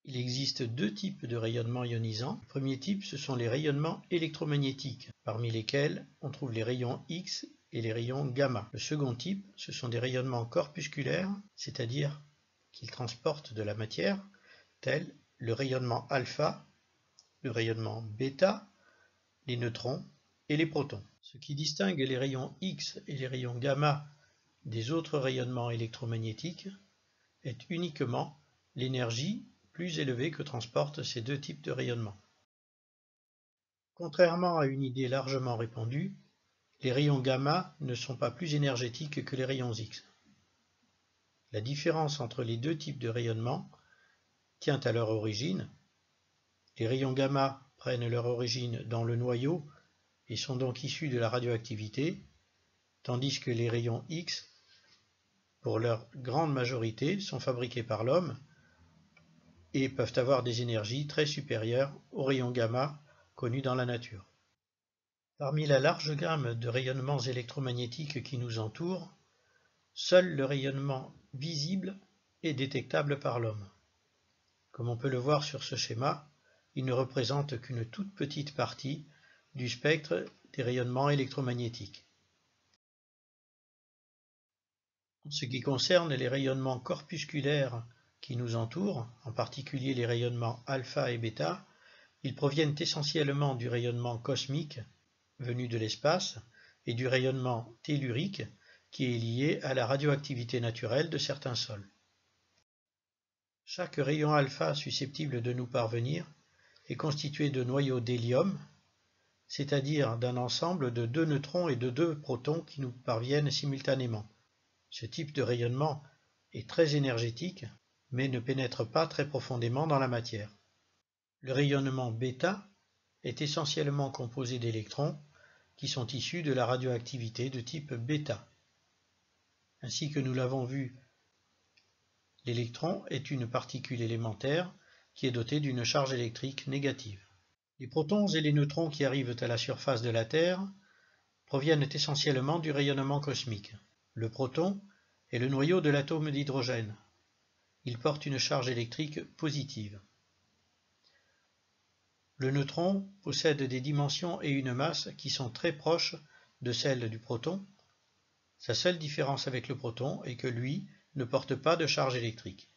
Il existe deux types de rayonnements ionisants. Le premier type, ce sont les rayonnements électromagnétiques, parmi lesquels on trouve les rayons X et les rayons gamma. Le second type, ce sont des rayonnements corpusculaires, c'est-à-dire qu'ils transportent de la matière, tels le rayonnement alpha, le rayonnement bêta, les neutrons et les protons. Ce qui distingue les rayons X et les rayons gamma des autres rayonnements électromagnétiques est uniquement l'énergie plus élevée que transportent ces deux types de rayonnements. Contrairement à une idée largement répandue, les rayons gamma ne sont pas plus énergétiques que les rayons X. La différence entre les deux types de rayonnement tient à leur origine. Les rayons gamma prennent leur origine dans le noyau et sont donc issus de la radioactivité, tandis que les rayons X, pour leur grande majorité, sont fabriqués par l'homme et peuvent avoir des énergies très supérieures aux rayons gamma connus dans la nature. Parmi la large gamme de rayonnements électromagnétiques qui nous entourent, seul le rayonnement visible est détectable par l'homme. Comme on peut le voir sur ce schéma, il ne représente qu'une toute petite partie du spectre des rayonnements électromagnétiques. En ce qui concerne les rayonnements corpusculaires qui nous entourent, en particulier les rayonnements alpha et bêta, ils proviennent essentiellement du rayonnement cosmique venu de l'espace et du rayonnement tellurique qui est lié à la radioactivité naturelle de certains sols. Chaque rayon alpha susceptible de nous parvenir est constitué de noyaux d'hélium, c'est-à-dire d'un ensemble de 2 neutrons et de 2 protons qui nous parviennent simultanément. Ce type de rayonnement est très énergétique, mais ne pénètre pas très profondément dans la matière. Le rayonnement bêta est essentiellement composé d'électrons qui sont issus de la radioactivité de type bêta. Ainsi que nous l'avons vu, l'électron est une particule élémentaire qui est dotée d'une charge électrique négative. Les protons et les neutrons qui arrivent à la surface de la Terre proviennent essentiellement du rayonnement cosmique. Le proton est le noyau de l'atome d'hydrogène. Il porte une charge électrique positive. Le neutron possède des dimensions et une masse qui sont très proches de celles du proton. Sa seule différence avec le proton est que lui ne porte pas de charge électrique.